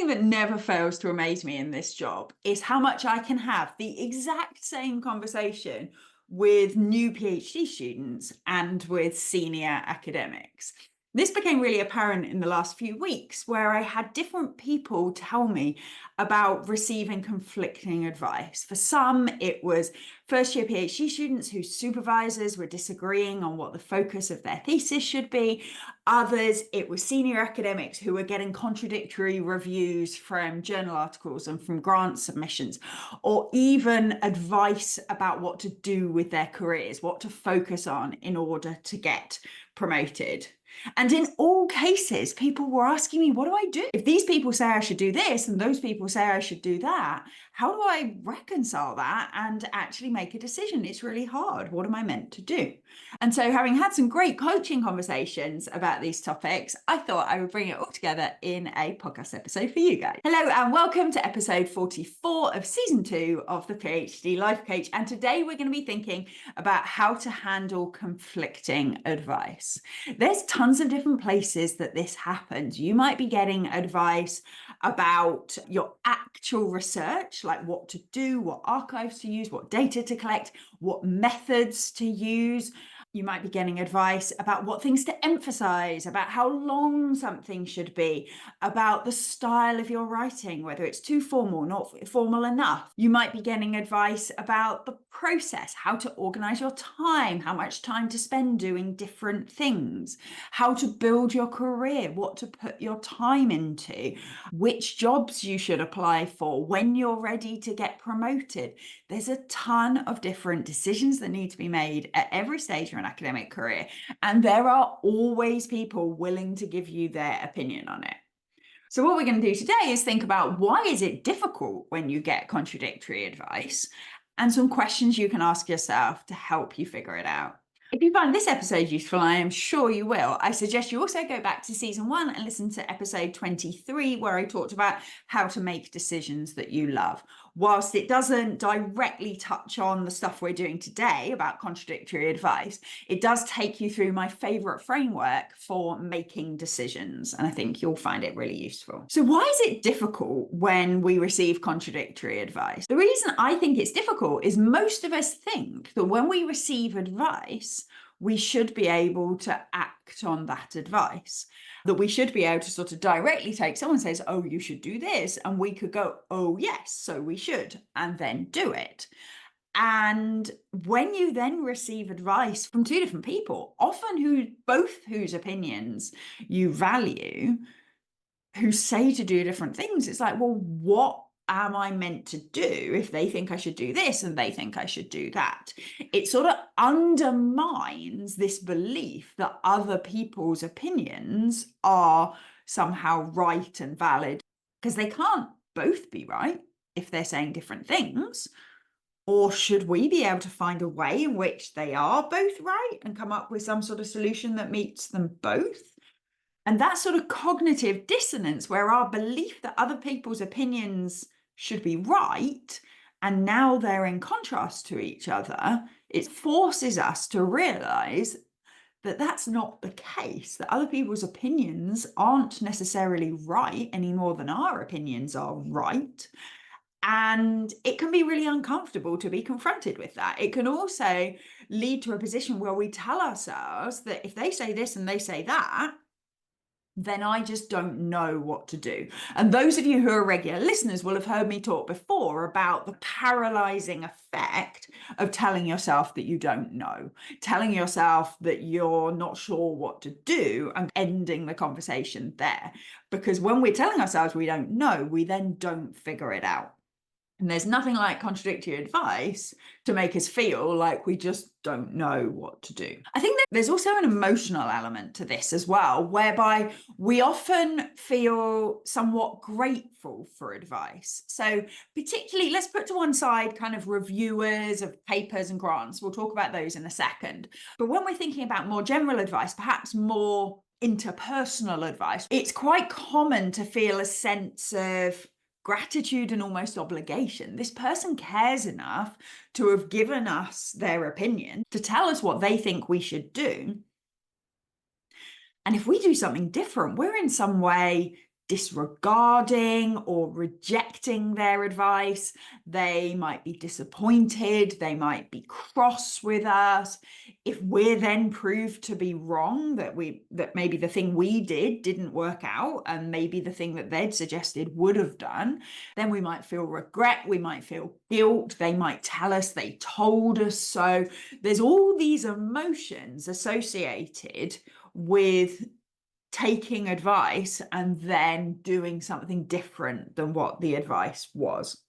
that never fails to amaze me in this job is how much I can have the exact same conversation with new PhD students and with senior academics. This became really apparent in the last few weeks, where I had different people tell me about receiving conflicting advice. For some, it was first-year PhD students whose supervisors were disagreeing on what the focus of their thesis should be. Others, it was senior academics who were getting contradictory reviews from journal articles and from grant submissions, or even advice about what to do with their careers, what to focus on in order to get promoted. And in all cases, people were asking me, what do I do? If these people say I should do this and those people say I should do that, how do I reconcile that and actually make a decision? It's really hard. What am I meant to do? And so, having had some great coaching conversations about these topics, I thought I would bring it all together in a podcast episode for you guys. Hello and welcome to episode 44 of season 2 of the PhD Life Coach. And today we're going to be thinking about how to handle conflicting advice. There's tons of different places that this happens. You might be getting advice about your actual research, like what to do, what archives to use, what data to collect, what methods to use. You might be getting advice about what things to emphasize, about how long something should be, about the style of your writing, whether it's too formal, not formal enough. You might be getting advice about the process, how to organize your time, how much time to spend doing different things, how to build your career, what to put your time into, which jobs you should apply for, when you're ready to get promoted. There's a ton of different decisions that need to be made at every stage of an academic career, and there are always people willing to give you their opinion on it. So what we're going to do today is think about why is it difficult when you get contradictory advice, and some questions you can ask yourself to help you figure it out. If you find this episode useful, I am sure you will, I suggest you also go back to season 1 and listen to episode 23, where I talked about how to make decisions that you love. Whilst it doesn't directly touch on the stuff we're doing today about contradictory advice, it does take you through my favorite framework for making decisions, and I think you'll find it really useful. So why is it difficult when we receive contradictory advice? The reason I think it's difficult is most of us think that when we receive advice, we should be able to act on that advice, that we should be able to sort of directly take, someone says, oh, you should do this, and we could go, oh, yes, so we should, and then do it. And when you then receive advice from two different people, often both whose opinions you value, who say to do different things, it's like, well, what am I meant to do if they think I should do this and they think I should do that? It sort of undermines this belief that other people's opinions are somehow right and valid, because they can't both be right if they're saying different things. Or should we be able to find a way in which they are both right and come up with some sort of solution that meets them both? And that sort of cognitive dissonance, where our belief that other people's opinions should be right, and now they're in contrast to each other, it forces us to realize that that's not the case, that other people's opinions aren't necessarily right any more than our opinions are right. And it can be really uncomfortable to be confronted with that. It can also lead to a position where we tell ourselves that if they say this and they say that, then I just don't know what to do. And those of you who are regular listeners will have heard me talk before about the paralyzing effect of telling yourself that you don't know, telling yourself that you're not sure what to do, and ending the conversation there. Because when we're telling ourselves we don't know, we then don't figure it out. And there's nothing like contradictory advice to make us feel like we just don't know what to do. I think that there's also an emotional element to this as well, whereby we often feel somewhat grateful for advice. So particularly, let's put to one side kind of reviewers of papers and grants. We'll talk about those in a second. But when we're thinking about more general advice, perhaps more interpersonal advice, it's quite common to feel a sense of gratitude and almost obligation. This person cares enough to have given us their opinion, to tell us what they think we should do. And if we do something different, we're in some way disregarding or rejecting their advice. They might be disappointed. They might be cross with us. If we're then proved to be wrong, that maybe the thing we did didn't work out, and maybe the thing that they'd suggested would have done, then we might feel regret. We might feel guilt. They might tell us they told us so. There's all these emotions associated with taking advice and then doing something different than what the advice was.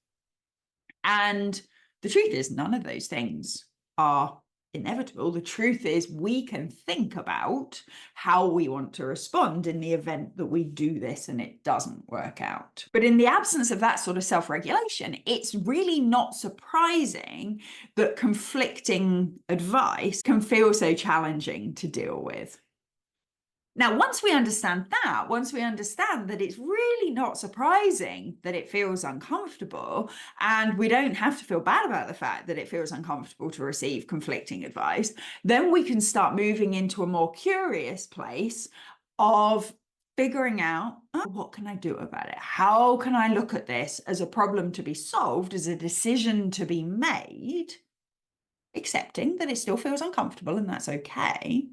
And the truth is, none of those things are inevitable. The truth is, we can think about how we want to respond in the event that we do this and it doesn't work out. But in the absence of that sort of self-regulation, it's really not surprising that conflicting advice can feel so challenging to deal with. Now, once we understand that it's really not surprising that it feels uncomfortable, and we don't have to feel bad about the fact that it feels uncomfortable to receive conflicting advice, then we can start moving into a more curious place of figuring out, what can I do about it? How can I look at this as a problem to be solved, as a decision to be made, accepting that it still feels uncomfortable and that's okay.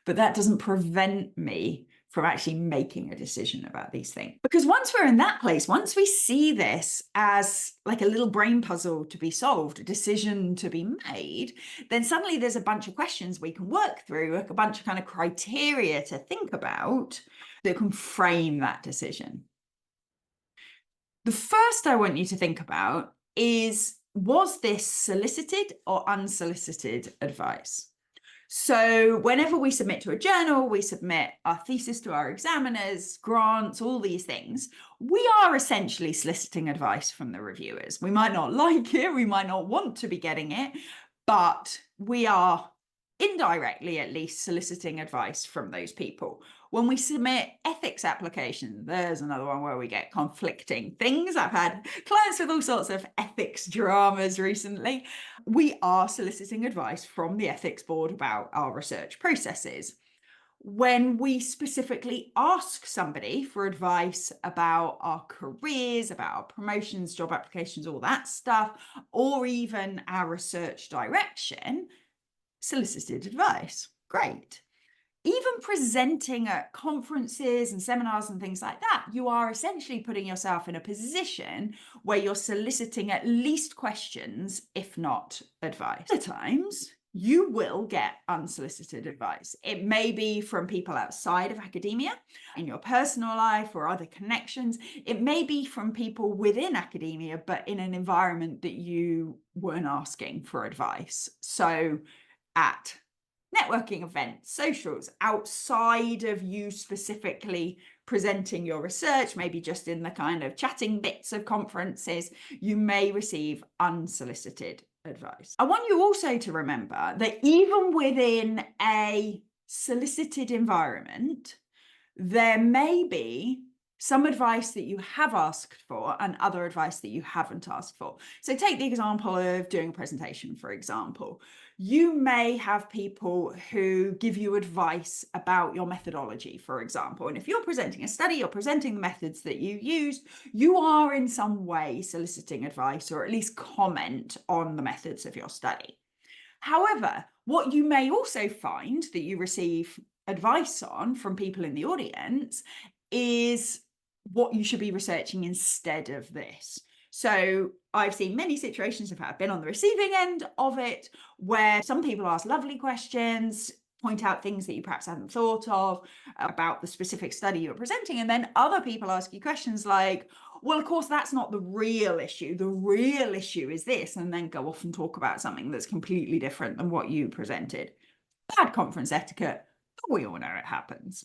But that doesn't prevent me from actually making a decision about these things. Because once we're in that place, once we see this as like a little brain puzzle to be solved, a decision to be made, then suddenly there's a bunch of questions we can work through, like a bunch of kind of criteria to think about that can frame that decision. The first I want you to think about is, was this solicited or unsolicited advice? So whenever we submit to a journal, we submit our thesis to our examiners, grants, all these things, we are essentially soliciting advice from the reviewers. We might not like it, we might not want to be getting it, but we are indirectly at least soliciting advice from those people. When we submit ethics applications, there's another one where we get conflicting things. I've had clients with all sorts of ethics dramas recently. We are soliciting advice from the ethics board about our research processes. When we specifically ask somebody for advice about our careers, about our promotions, job applications, all that stuff, or even our research direction, solicited advice. Great. Even presenting at conferences and seminars and things like that, you are essentially putting yourself in a position where you're soliciting at least questions, if not advice. Other times, you will get unsolicited advice. It may be from people outside of academia, in your personal life or other connections. It may be from people within academia, but in an environment that you weren't asking for advice. So at networking events, socials, outside of you specifically presenting your research, maybe just in the kind of chatting bits of conferences, you may receive unsolicited advice. I want you also to remember that even within a solicited environment, there may be some advice that you have asked for and other advice that you haven't asked for. So take the example of doing a presentation, for example. You may have people who give you advice about your methodology, for example. And if you're presenting a study, you're presenting the methods that you use, you are in some way soliciting advice or at least comment on the methods of your study. However, what you may also find that you receive advice on from people in the audience is what you should be researching instead of this. So I've seen many situations of how I've been on the receiving end of it, where some people ask lovely questions, point out things that you perhaps hadn't thought of about the specific study you're presenting, and then other people ask you questions like, well, of course, that's not the real issue. The real issue is this, and then go off and talk about something that's completely different than what you presented. Bad conference etiquette, but we all know it happens.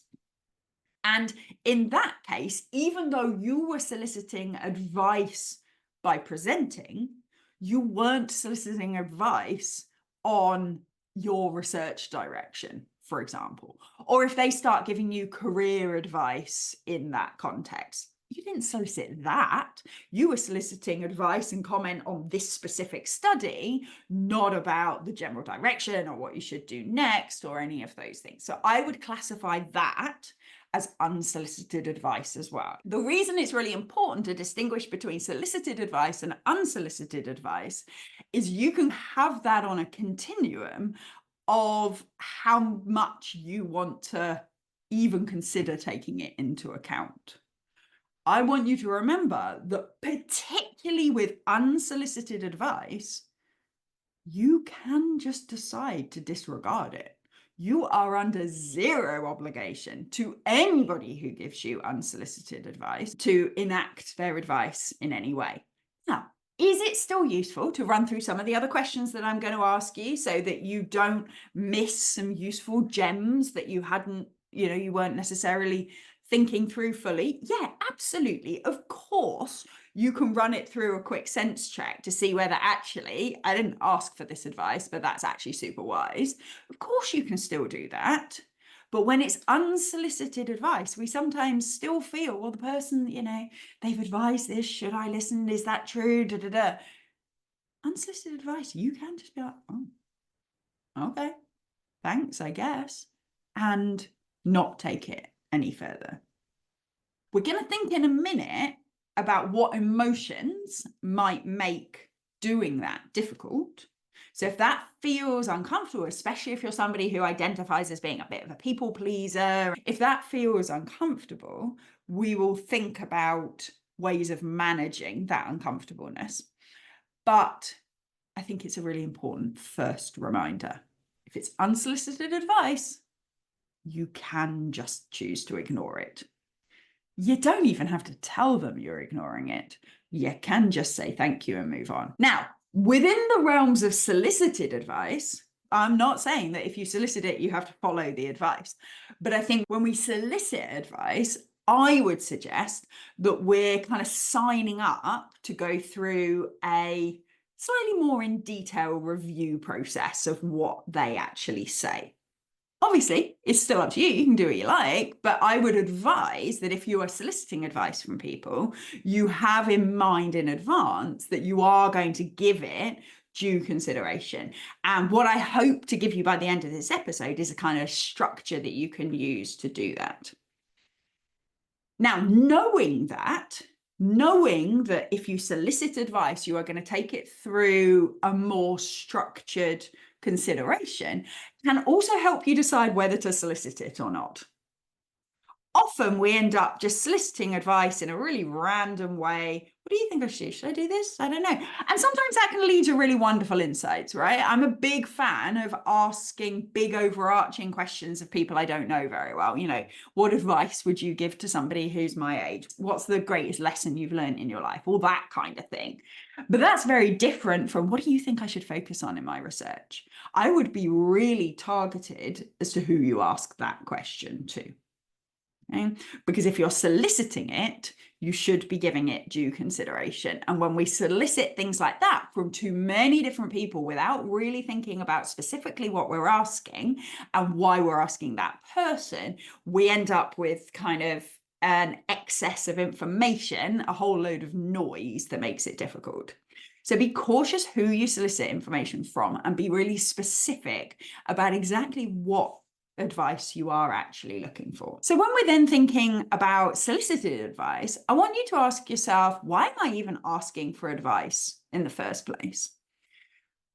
And in that case, even though you were soliciting advice by presenting, you weren't soliciting advice on your research direction, for example. Or if they start giving you career advice in that context, you didn't solicit that. You were soliciting advice and comment on this specific study, not about the general direction or what you should do next or any of those things. So I would classify that as unsolicited advice as well. The reason it's really important to distinguish between solicited advice and unsolicited advice is you can have that on a continuum of how much you want to even consider taking it into account. I want you to remember that particularly with unsolicited advice, you can just decide to disregard it. You are under zero obligation to anybody who gives you unsolicited advice to enact their advice in any way. Now, is it still useful to run through some of the other questions that I'm going to ask you so that you don't miss some useful gems that you hadn't, you weren't necessarily thinking through fully? Yeah, absolutely. Of course, you can run it through a quick sense check to see whether actually, I didn't ask for this advice, but that's actually super wise. Of course, you can still do that. But when it's unsolicited advice, we sometimes still feel, well, the person, they've advised this. Should I listen? Is that true? Da, da, da. Unsolicited advice, you can just be like, oh, okay, thanks, I guess, and not take it any further. We're going to think in a minute about what emotions might make doing that difficult. So if that feels uncomfortable, especially if you're somebody who identifies as being a bit of a people pleaser, if that feels uncomfortable, we will think about ways of managing that uncomfortableness. But I think it's a really important first reminder. If it's unsolicited advice, you can just choose to ignore it. You don't even have to tell them you're ignoring it. You can just say thank you and move on. Now, within the realms of solicited advice, I'm not saying that if you solicit it, you have to follow the advice. But I think when we solicit advice, I would suggest that we're kind of signing up to go through a slightly more in detail review process of what they actually say. Obviously, it's still up to you. You can do what you like, but I would advise that if you are soliciting advice from people, you have in mind in advance that you are going to give it due consideration. And what I hope to give you by the end of this episode is a kind of structure that you can use to do that. Now, knowing that if you solicit advice, you are going to take it through a more structured consideration, can also help you decide whether to solicit it or not. Often we end up just soliciting advice in a really random way. What do you think I should? Should I do this? I don't know. And sometimes that can lead to really wonderful insights, right? I'm a big fan of asking big overarching questions of people I don't know very well. What advice would you give to somebody who's my age? What's the greatest lesson you've learned in your life? All that kind of thing. But that's very different from what do you think I should focus on in my research? I would be really targeted as to who you ask that question to. Okay? Because if you're soliciting it, you should be giving it due consideration. And when we solicit things like that from too many different people without really thinking about specifically what we're asking and why we're asking that person, we end up with kind of an excess of information, a whole load of noise that makes it difficult. So be cautious who you solicit information from and be really specific about exactly what advice you are actually looking for. So when we're then thinking about solicited advice, I want you to ask yourself, why am I even asking for advice in the first place?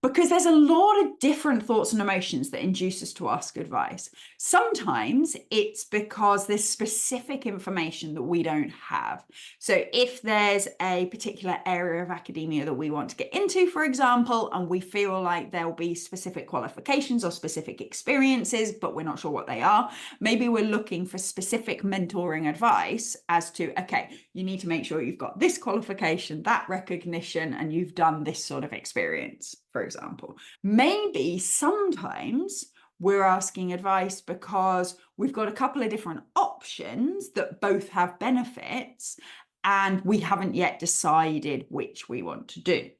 Because there's a lot of different thoughts and emotions that induce us to ask advice. Sometimes it's because there's specific information that we don't have. So if there's a particular area of academia that we want to get into, for example, and we feel like there'll be specific qualifications or specific experiences, but we're not sure what they are, maybe we're looking for specific mentoring advice as to, okay, you need to make sure you've got this qualification, that recognition, and you've done this sort of experience, for example. Maybe sometimes we're asking advice because we've got a couple of different options that both have benefits and we haven't yet decided which we want to do.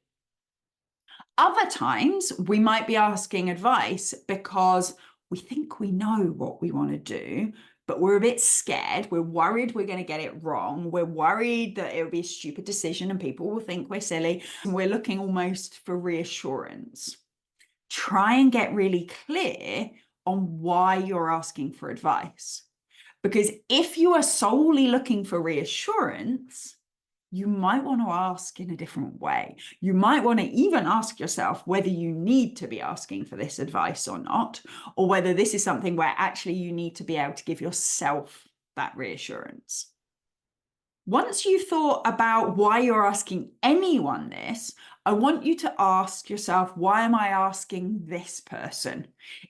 Other times we might be asking advice because we think we know what we want to do, but we're a bit scared. We're worried we're going to get it wrong. We're worried that it will be a stupid decision and people will think we're silly. And we're looking almost for reassurance. Try and get really clear on why you're asking for advice. Because if you are solely looking for reassurance, you might want to ask in a different way. You might want to even ask yourself whether you need to be asking for this advice or not, or whether this is something where actually you need to be able to give yourself that reassurance. Once you've thought about why you're asking anyone this, I want you to ask yourself, why am I asking this person?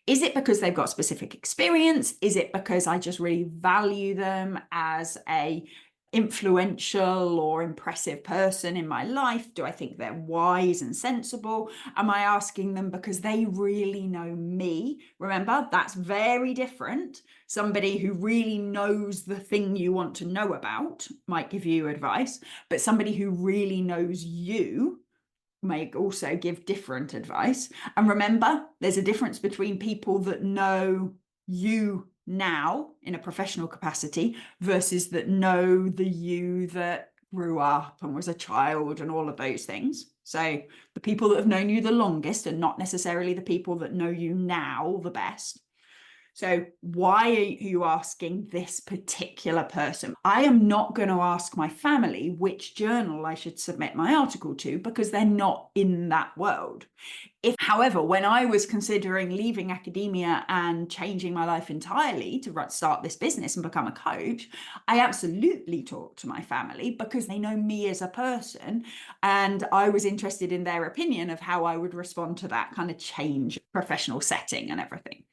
Is it because they've got specific experience? Is it because I just really value them as a influential or impressive person in my life? Do I think they're wise and sensible? Am I asking them because they really know me? Remember, that's very different. Somebody who really knows the thing you want to know about might give you advice, but somebody who really knows you may also give different advice. And remember, there's a difference between people that know you now in a professional capacity versus that know the you that grew up and was a child and all of those things. So the people that have known you the longest are not necessarily the people that know you now the best. So why are you asking this particular person? I am not going to ask my family which journal I should submit my article to because they're not in that world. However, when I was considering leaving academia and changing my life entirely to start this business and become a coach, I absolutely talked to my family because they know me as a person, and I was interested in their opinion of how I would respond to that kind of change, professional setting and everything.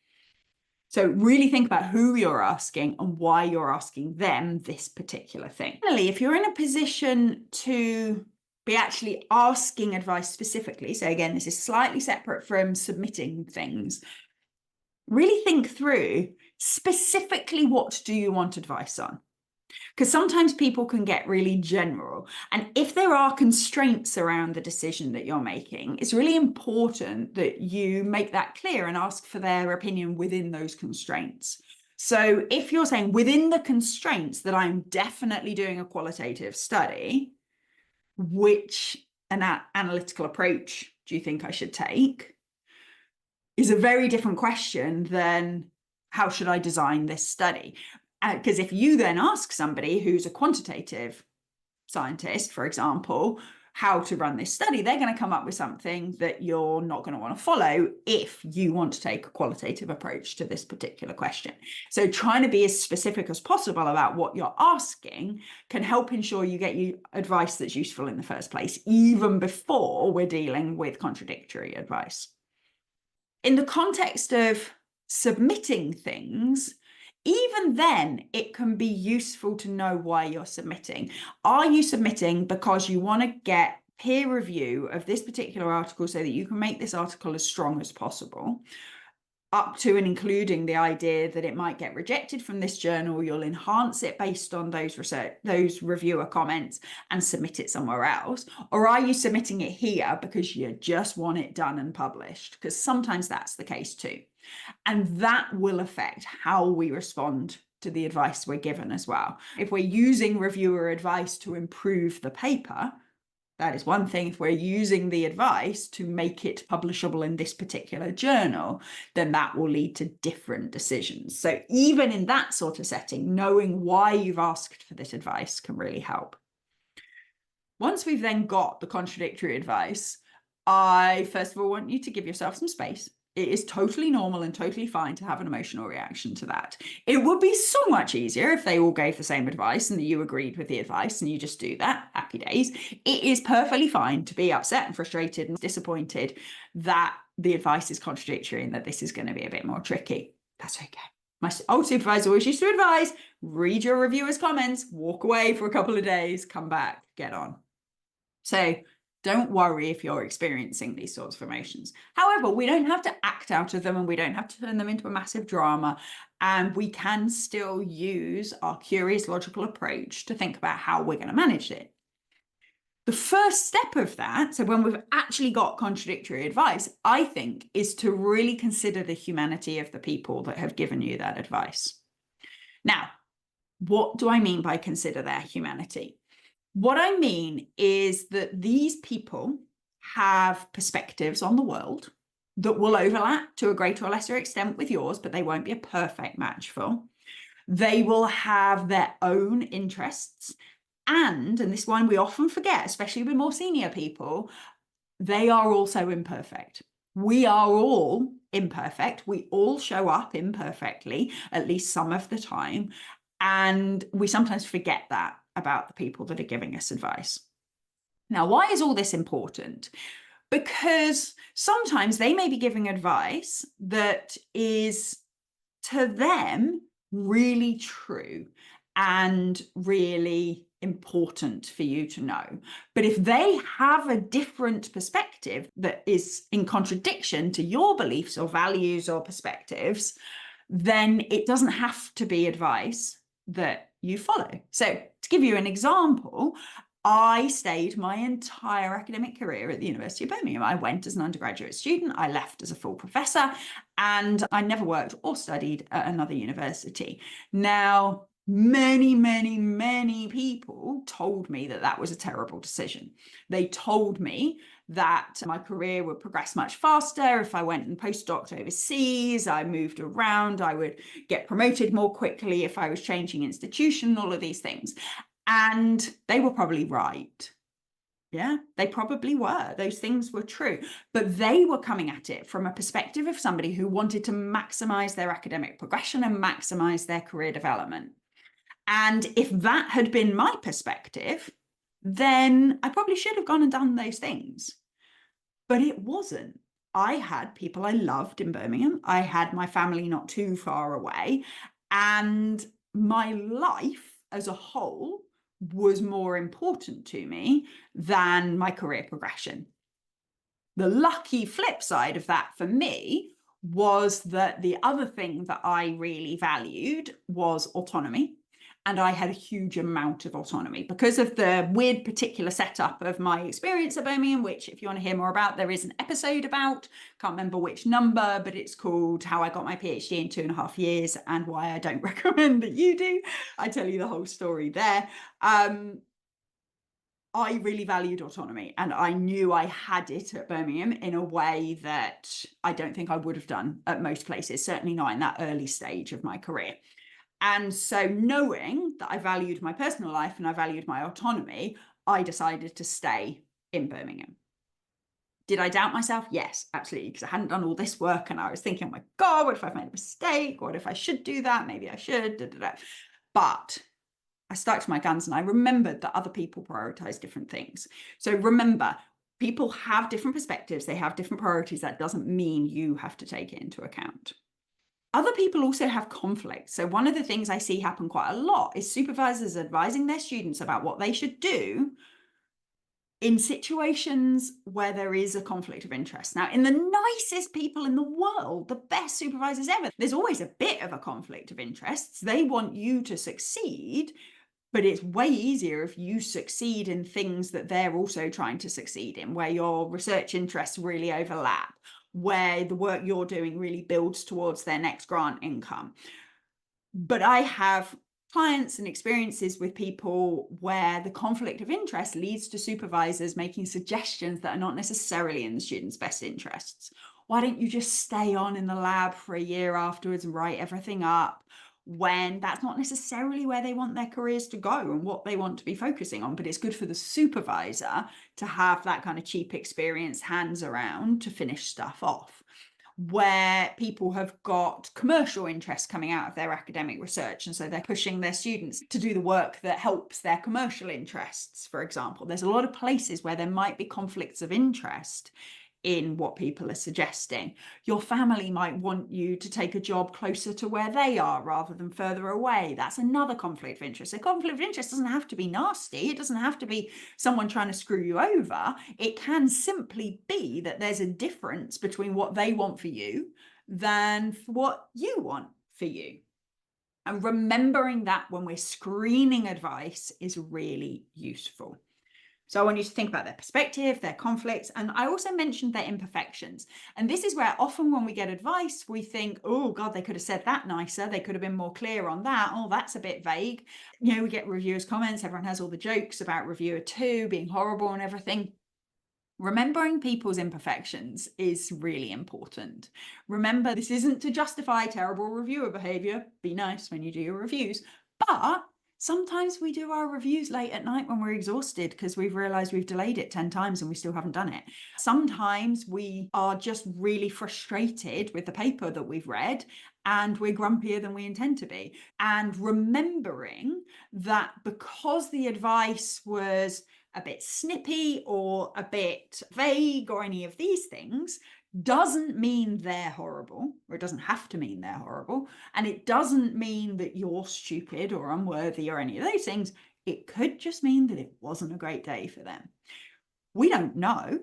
So really think about who you're asking and why you're asking them this particular thing. Finally, if you're in a position to be actually asking advice specifically, so again, this is slightly separate from submitting things, really think through specifically what do you want advice on? Because sometimes people can get really general. And if there are constraints around the decision that you're making, it's really important that you make that clear and ask for their opinion within those constraints. So if you're saying within the constraints that I'm definitely doing a qualitative study, which analytical approach do you think I should take? Is a very different question than how should I design this study? Because if you then ask somebody who's a quantitative scientist, for example, how to run this study, they're going to come up with something that you're not going to want to follow if you want to take a qualitative approach to this particular question. So trying to be as specific as possible about what you're asking can help ensure you get you advice that's useful in the first place, even before we're dealing with contradictory advice. In the context of submitting things, even then, it can be useful to know why you're submitting. Are you submitting because you want to get peer review of this particular article so that you can make this article as strong as possible, up to and including the idea that it might get rejected from this journal, you'll enhance it based on those reviewer comments and submit it somewhere else? Or are you submitting it here because you just want it done and published? Because sometimes that's the case too. And that will affect how we respond to the advice we're given as well. If we're using reviewer advice to improve the paper, that is one thing. If we're using the advice to make it publishable in this particular journal, then that will lead to different decisions. So even in that sort of setting, knowing why you've asked for this advice can really help. Once we've then got the contradictory advice, I first of all want you to give yourself some space. It is totally normal and totally fine to have an emotional reaction to that. It would be so much easier if they all gave the same advice and that you agreed with the advice and you just do that. Happy days. It is perfectly fine to be upset and frustrated and disappointed that the advice is contradictory and that this is going to be a bit more tricky. That's okay. My old supervisor always used to advise, read your reviewer's comments, walk away for a couple of days, come back, get on. So don't worry if you're experiencing these sorts of emotions. However, we don't have to act out of them and we don't have to turn them into a massive drama. And we can still use our curious, logical approach to think about how we're going to manage it. The first step of that, so when we've actually got contradictory advice, I think, is to really consider the humanity of the people that have given you that advice. Now, what do I mean by consider their humanity? What I mean is that these people have perspectives on the world that will overlap to a greater or lesser extent with yours, but they won't be a perfect match for. They will have their own interests. And this one we often forget, especially with more senior people, they are also imperfect. We are all imperfect. We all show up imperfectly, at least some of the time. And we sometimes forget that about the people that are giving us advice. Now, why is all this important? Because sometimes they may be giving advice that is, to them, really true and really important for you to know. But if they have a different perspective that is in contradiction to your beliefs or values or perspectives, then it doesn't have to be advice that you follow. So to give you an example, I stayed my entire academic career at the University of Birmingham. I went as an undergraduate student, I left as a full professor, and I never worked or studied at another university. Now, many people told me that that was a terrible decision. They told me that my career would progress much faster if I went and postdoced overseas, I moved around, I would get promoted more quickly if I was changing institution, all of these things. And they were probably right. Yeah, they probably were. Those things were true. But they were coming at it from a perspective of somebody who wanted to maximize their academic progression and maximize their career development. And if that had been my perspective, then I probably should have gone and done those things. But it wasn't. I had people I loved in Birmingham. I had my family not too far away. And my life as a whole was more important to me than my career progression. The lucky flip side of that for me was that the other thing that I really valued was autonomy. And I had a huge amount of autonomy because of the weird particular setup of my experience at Birmingham, which if you want to hear more about, there is an episode about, can't remember which number, but it's called How I Got My PhD in 2.5 years and why I don't recommend that you do. I tell you the whole story there. I really valued autonomy and I knew I had it at Birmingham in a way that I don't think I would have done at most places, certainly not in that early stage of my career. And so knowing that I valued my personal life and I valued my autonomy, I decided to stay in Birmingham. Did I doubt myself? Yes, absolutely, because I hadn't done all this work and I was thinking, oh my God, what if I've made a mistake? What if I should do that? Maybe I should. Da, da, da. But I stuck to my guns and I remembered that other people prioritize different things. So remember, people have different perspectives. They have different priorities. That doesn't mean you have to take it into account. Other people also have conflict. So one of the things I see happen quite a lot is supervisors advising their students about what they should do in situations where there is a conflict of interest. Now, in the nicest people in the world, the best supervisors ever, there's always a bit of a conflict of interests. They want you to succeed, but it's way easier if you succeed in things that they're also trying to succeed in, where your research interests really overlap, where the work you're doing really builds towards their next grant income. But I have clients and experiences with people where the conflict of interest leads to supervisors making suggestions that are not necessarily in the student's best interests. Why don't you just stay on in the lab for a year afterwards and write everything up, when that's not necessarily where they want their careers to go and what they want to be focusing on, but it's good for the supervisor to have that kind of cheap experience hands around to finish stuff off. Where people have got commercial interests coming out of their academic research, and so they're pushing their students to do the work that helps their commercial interests, for example. There's a lot of places where there might be conflicts of interest in what people are suggesting. Your family might want you to take a job closer to where they are rather than further away. That's another conflict of interest. A conflict of interest doesn't have to be nasty. It doesn't have to be someone trying to screw you over. It can simply be that there's a difference between what they want for you than for what you want for you. And remembering that when we're screening advice is really useful. So I want you to think about their perspective, their conflicts, and I also mentioned their imperfections. And this is where often when we get advice, we think, oh God, they could have said that nicer. They could have been more clear on that. Oh, that's a bit vague. You know, we get reviewers' comments. Everyone has all the jokes about reviewer 2 being horrible and everything. Remembering people's imperfections is really important. Remember, this isn't to justify terrible reviewer behavior. Be nice when you do your reviews. But sometimes we do our reviews late at night when we're exhausted because we've realized we've delayed it 10 times and we still haven't done it. Sometimes we are just really frustrated with the paper that we've read and we're grumpier than we intend to be. And remembering that because the advice was a bit snippy or a bit vague or any of these things doesn't mean they're horrible, or it doesn't have to mean they're horrible. And it doesn't mean that you're stupid or unworthy or any of those things. It could just mean that it wasn't a great day for them. We don't know,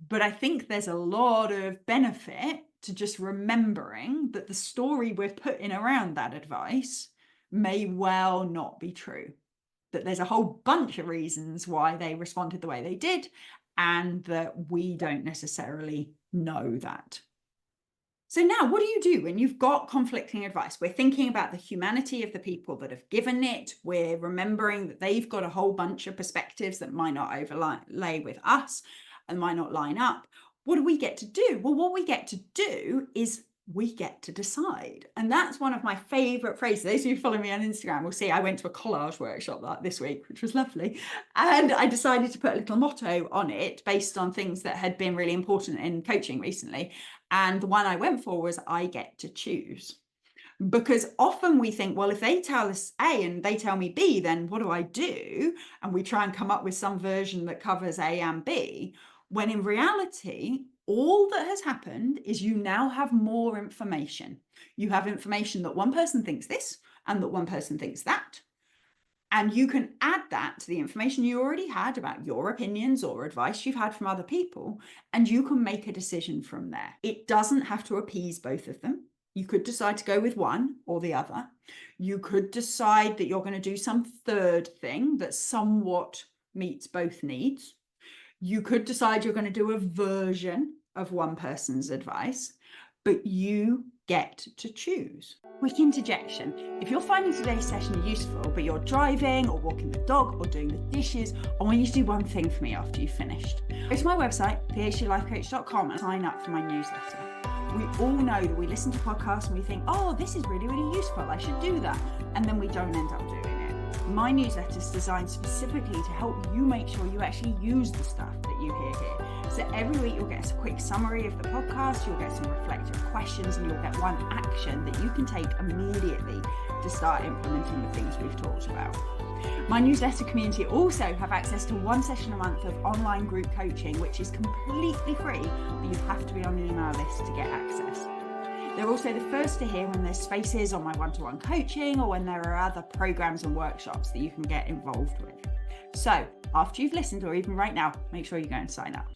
but I think there's a lot of benefit to just remembering that the story we're putting around that advice may well not be true. That there's a whole bunch of reasons why they responded the way they did, and that we don't necessarily know that. So now, what do you do when you've got conflicting advice? We're thinking about the humanity of the people that have given it. We're remembering that they've got a whole bunch of perspectives that might not overlay with us and might not line up. What do we get to do? Well, what we get to do is we get to decide. And that's one of my favorite phrases. Those of you who follow me on Instagram will see I went to a collage workshop this week, which was lovely. And I decided to put a little motto on it based on things that had been really important in coaching recently. And the one I went for was I get to choose. Because often we think, well, if they tell us A and they tell me B, then what do I do? And we try and come up with some version that covers A and B, when in reality, all that has happened is you now have more information. You have information that one person thinks this and that one person thinks that. And you can add that to the information you already had about your opinions or advice you've had from other people, and you can make a decision from there. It doesn't have to appease both of them. You could decide to go with one or the other. You could decide that you're going to do some third thing that somewhat meets both needs. You could decide you're going to do a version of one person's advice, but you get to choose. Quick interjection. If you're finding today's session useful, but you're driving or walking the dog or doing the dishes, I want you to do one thing for me after you've finished. Go to my website, phdlifecoach.com, and sign up for my newsletter. We all know that we listen to podcasts and we think, oh, this is really, really useful, I should do that. And then we don't end up doing it. My newsletter is designed specifically to help you make sure you actually use the stuff that you hear here. So every week you'll get a quick summary of the podcast, you'll get some reflective questions, and you'll get one action that you can take immediately to start implementing the things we've talked about. My newsletter community also have access to one session a month of online group coaching, which is completely free, but you have to be on the email list to get access. They're also the first to hear when there's spaces on my one-to-one coaching or when there are other programs and workshops that you can get involved with. So after you've listened, or even right now, make sure you go and sign up.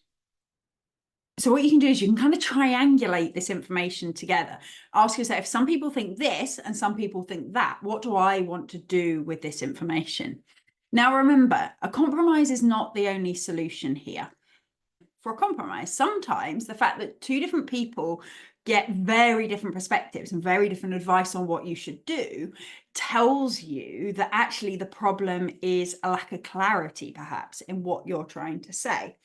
So what you can do is you can kind of triangulate this information together. Ask yourself, if some people think this and some people think that, what do I want to do with this information? Now, remember, a compromise is not the only solution here. For a compromise, sometimes the fact that two different people get very different perspectives and very different advice on what you should do tells you that actually the problem is a lack of clarity, perhaps, in what you're trying to say.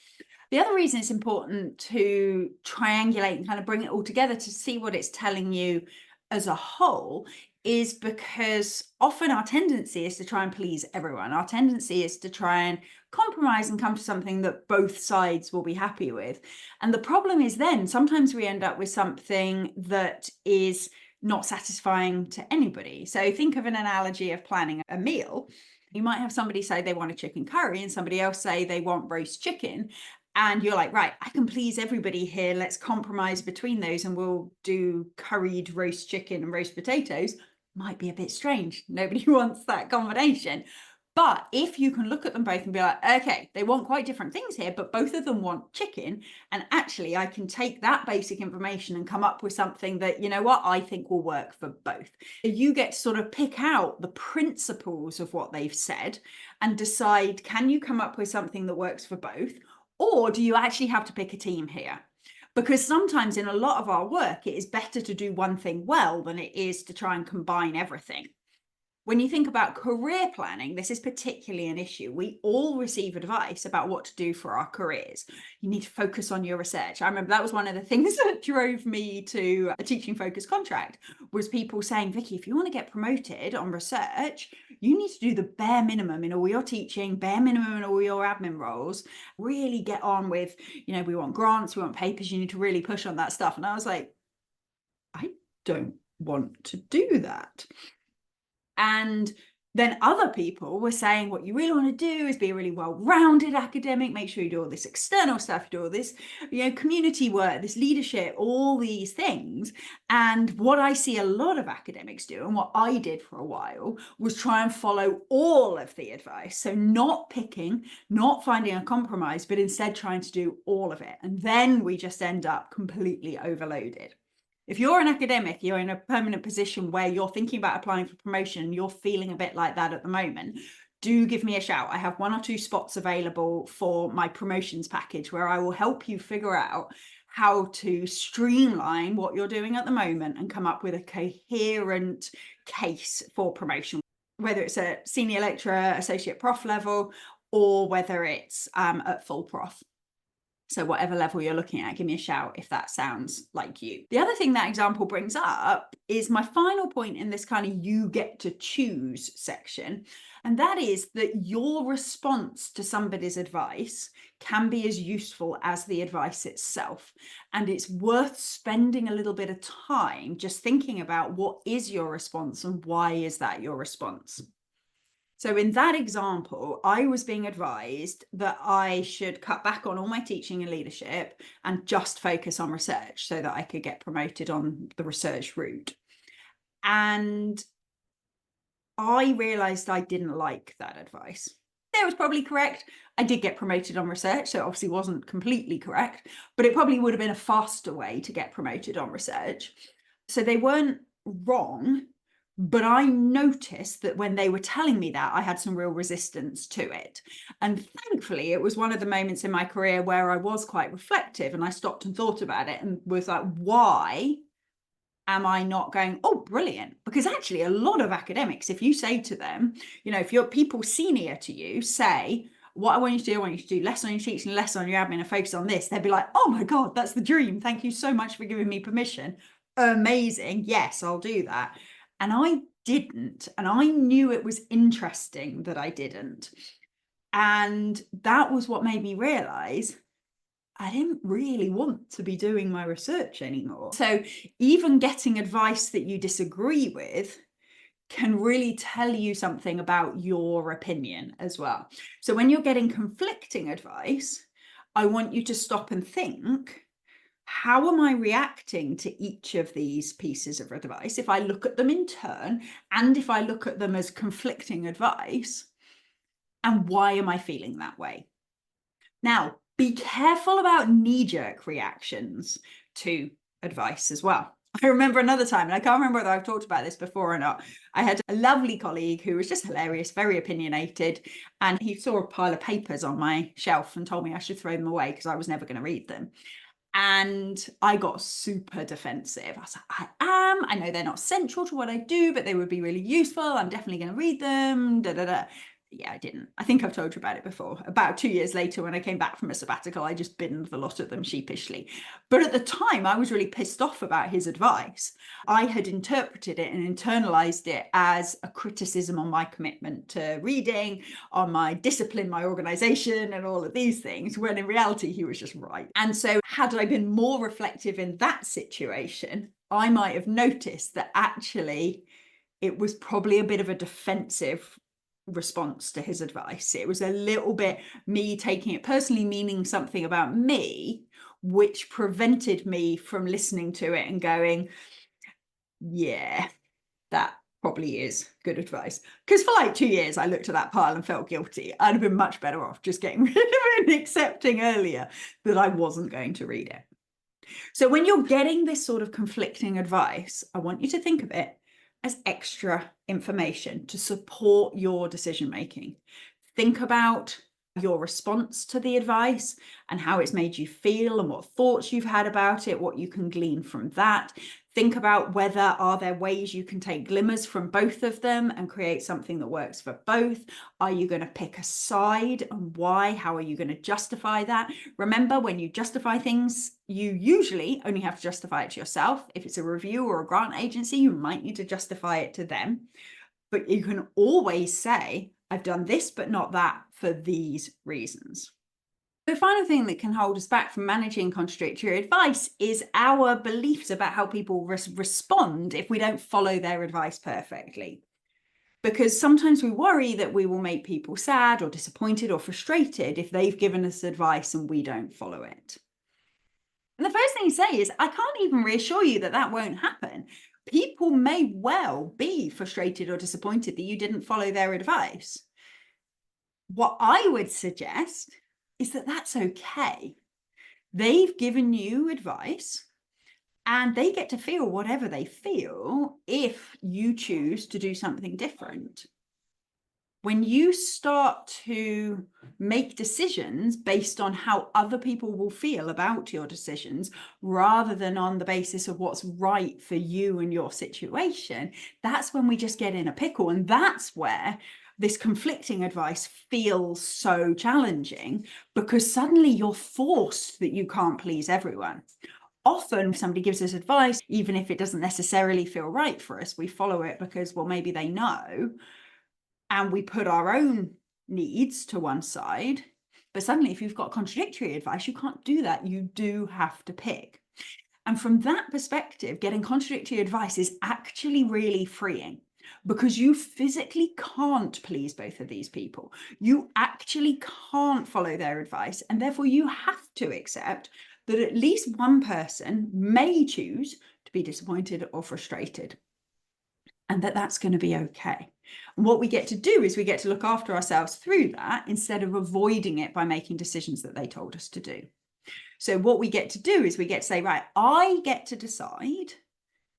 The other reason it's important to triangulate and kind of bring it all together to see what it's telling you as a whole is because often our tendency is to try and please everyone. Our tendency is to try and compromise and come to something that both sides will be happy with. And the problem is then sometimes we end up with something that is not satisfying to anybody. So think of an analogy of planning a meal. You might have somebody say they want a chicken curry and somebody else say they want roast chicken. And you're like, right, I can please everybody here. Let's compromise between those and we'll do curried roast chicken and roast potatoes. Might be a bit strange. Nobody wants that combination. But if you can look at them both and be like, okay, they want quite different things here, but both of them want chicken. And actually, I can take that basic information and come up with something that, you know what, I think will work for both. You get to sort of pick out the principles of what they've said and decide, can you come up with something that works for both? Or do you actually have to pick a team here? Because sometimes in a lot of our work, it is better to do one thing well than it is to try and combine everything. When you think about career planning, this is particularly an issue. We all receive advice about what to do for our careers. You need to focus on your research. I remember that was one of the things that drove me to a teaching focused contract, was people saying, Vicky, if you want to get promoted on research, you need to do the bare minimum in all your teaching, bare minimum in all your admin roles, really get on with, we want grants, we want papers, you need to really push on that stuff. And I was like, I don't want to do that. And then other people were saying, what you really want to do is be a really well-rounded academic, make sure you do all this external stuff, you do all this, community work, this leadership, all these things. And what I see a lot of academics do, and what I did for a while, was try and follow all of the advice. So not picking, not finding a compromise, but instead trying to do all of it. And then we just end up completely overloaded. If you're an academic, you're in a permanent position where you're thinking about applying for promotion, you're feeling a bit like that at the moment, do give me a shout. I have 1 or 2 spots available for my promotions package where I will help you figure out how to streamline what you're doing at the moment and come up with a coherent case for promotion, whether it's a senior lecturer, associate prof level, or whether it's at full prof. So whatever level you're looking at, give me a shout if that sounds like you. The other thing that example brings up is my final point in this kind of you get to choose section. And that is that your response to somebody's advice can be as useful as the advice itself. And it's worth spending a little bit of time just thinking about what is your response and why is that your response. So in that example, I was being advised that I should cut back on all my teaching and leadership and just focus on research so that I could get promoted on the research route. And I realized I didn't like that advice. It was probably correct. I did get promoted on research, so it obviously wasn't completely correct, but it probably would have been a faster way to get promoted on research. So they weren't wrong. But I noticed that when they were telling me that, I had some real resistance to it. And thankfully, it was one of the moments in my career where I was quite reflective and I stopped and thought about it and was like, why am I not going, oh, brilliant? Because actually, a lot of academics, if you say to them, if you're people senior to you, say, what I want you to do, I want you to do less on your teaching, less on your admin, and focus on this. They'd be like, oh my God, that's the dream. Thank you so much for giving me permission. Amazing. Yes, I'll do that. And I didn't. And I knew it was interesting that I didn't. And that was what made me realize I didn't really want to be doing my research anymore. So even getting advice that you disagree with can really tell you something about your opinion as well. So when you're getting conflicting advice, I want you to stop and think, how am I reacting to each of these pieces of advice? If I look at them in turn, and if I look at them as conflicting advice, and why am I feeling that way? Now, be careful about knee-jerk reactions to advice as well. I remember another time, and I can't remember whether I've talked about this before or not. I had a lovely colleague who was just hilarious, very opinionated, and he saw a pile of papers on my shelf and told me I should throw them away because I was never going to read them. And I got super defensive. I was like, I know they're not central to what I do, but they would be really useful. I'm definitely going to read them. Da, da, da. Yeah, I didn't. I think I've told you about it before. About 2 years later, when I came back from a sabbatical, I just binned the lot of them sheepishly. But at the time, I was really pissed off about his advice. I had interpreted it and internalized it as a criticism on my commitment to reading, on my discipline, my organization, and all of these things, when in reality, he was just right. And so had I been more reflective in that situation, I might have noticed that actually it was probably a bit of a defensive response to his advice. It was a little bit me taking it personally, meaning something about me, which prevented me from listening to it and going, yeah, that probably is good advice. Because for like 2 years, I looked at that pile and felt guilty. I'd have been much better off just getting rid of it and accepting earlier that I wasn't going to read it. So when you're getting this sort of conflicting advice, I want you to think of it as extra information to support your decision making. Think about your response to the advice and how it's made you feel and what thoughts you've had about it, what you can glean from that. Think about whether are there ways you can take glimmers from both of them and create something that works for both. Are you going to pick a side, and why? How are you going to justify that? Remember, when you justify things, you usually only have to justify it to yourself. If it's a review or a grant agency, you might need to justify it to them. But you can always say, I've done this, but not that for these reasons. The final thing that can hold us back from managing contradictory advice is our beliefs about how people respond if we don't follow their advice perfectly. Because sometimes we worry that we will make people sad or disappointed or frustrated if they've given us advice and we don't follow it. And the first thing you say is, I can't even reassure you that that won't happen. People may well be frustrated or disappointed that you didn't follow their advice. What I would suggest is that that's okay. They've given you advice and they get to feel whatever they feel if you choose to do something different. When you start to make decisions based on how other people will feel about your decisions, rather than on the basis of what's right for you and your situation, that's when we just get in a pickle. And that's where this conflicting advice feels so challenging, because suddenly you're forced that you can't please everyone. Often if somebody gives us advice, even if it doesn't necessarily feel right for us, we follow it because, well, maybe they know, and we put our own needs to one side. But suddenly, if you've got contradictory advice, you can't do that. You do have to pick. And from that perspective, getting contradictory advice is actually really freeing, because you physically can't please both of these people. You actually can't follow their advice. And therefore, you have to accept that at least one person may choose to be disappointed or frustrated, and that that's going to be okay. And what we get to do is we get to look after ourselves through that, instead of avoiding it by making decisions that they told us to do. So what we get to do is we get to say, right, I get to decide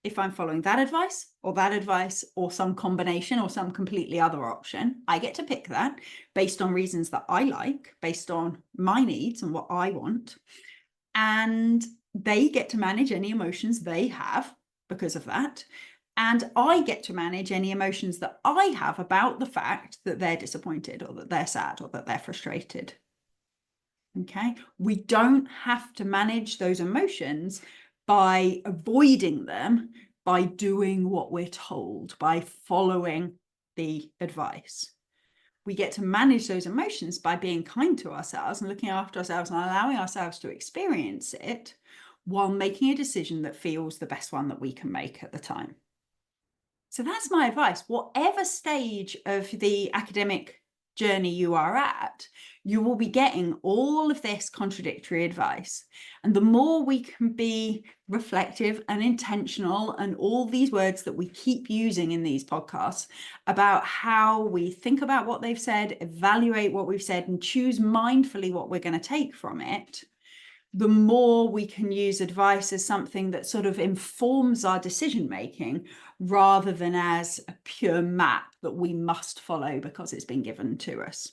if I'm following that advice or some combination or some completely other option. I get to pick that based on reasons that I like, based on my needs and what I want. And they get to manage any emotions they have because of that. And I get to manage any emotions that I have about the fact that they're disappointed or that they're sad or that they're frustrated. Okay, we don't have to manage those emotions by avoiding them, by doing what we're told, by following the advice. We get to manage those emotions by being kind to ourselves and looking after ourselves and allowing ourselves to experience it, while making a decision that feels the best one that we can make at the time. So that's my advice. Whatever stage of the academic journey you are at, you will be getting all of this contradictory advice. And the more we can be reflective and intentional, and all these words that we keep using in these podcasts about how we think about what they've said, evaluate what we've said, and choose mindfully what we're going to take from it, the more we can use advice as something that sort of informs our decision making, rather than as a pure map that we must follow because it's been given to us.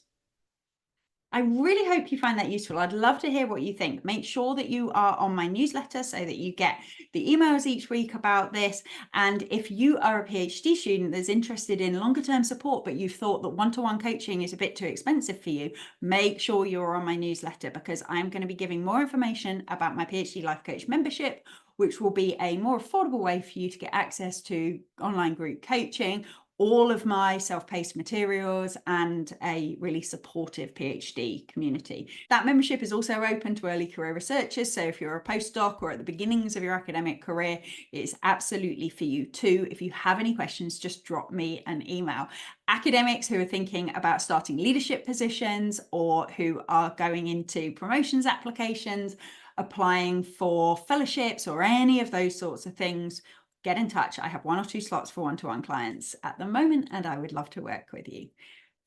I really hope you find that useful. I'd love to hear what you think. Make sure that you are on my newsletter so that you get the emails each week about this. And if you are a PhD student that's interested in longer term support, but you've thought that one-to-one coaching is a bit too expensive for you, make sure you're on my newsletter, because I'm going to be giving more information about my PhD Life Coach membership, which will be a more affordable way for you to get access to online group coaching, all of my self-paced materials, and a really supportive PhD community. That membership is also open to early career researchers. So if you're a postdoc or at the beginnings of your academic career, it's absolutely for you too. If you have any questions, just drop me an email. Academics who are thinking about starting leadership positions, or who are going into promotions applications, applying for fellowships, or any of those sorts of things, get in touch. I have 1 or 2 slots for one-to-one clients at the moment, and I would love to work with you.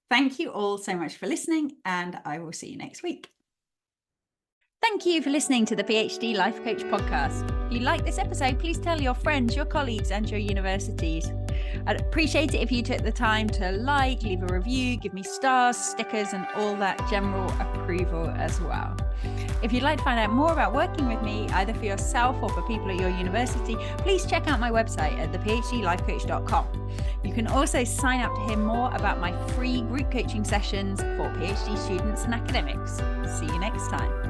Thank you all so much for listening, and I will see you next week. Thank you for listening to the PhD Life Coach podcast. If you like this episode, please tell your friends, your colleagues, and your universities. I'd appreciate it if you took the time to like, leave a review, give me stars, stickers, and all that general approval as well. If you'd like to find out more about working with me, either for yourself or for people at your university, please check out my website at thephdlifecoach.com. You can also sign up to hear more about my free group coaching sessions for PhD students and academics. See you next time.